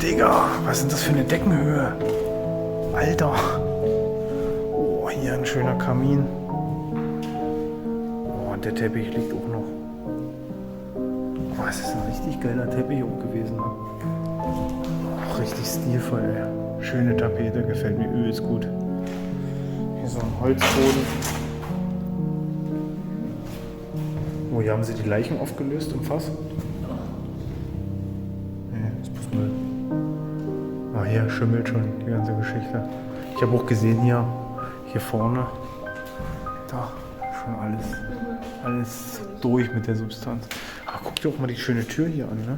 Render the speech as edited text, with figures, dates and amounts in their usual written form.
Digga, was ist das für eine Deckenhöhe? Alter. Oh, hier ein schöner Kamin. Oh, und der Teppich liegt auch noch. Oh, es ist ein richtig geiler Teppich auch gewesen. Ne? Oh, richtig stilvoll, ey. Schöne Tapete, gefällt mir übelst gut. Hier so ein Holzboden. Oh, hier haben sie die Leichen aufgelöst im Fass. Nee, das ist bloß Müll. Oh, hier schimmelt schon die ganze Geschichte. Ich habe auch gesehen hier vorne, da schon alles durch mit der Substanz. Aber guck dir auch mal die schöne Tür hier an, ne?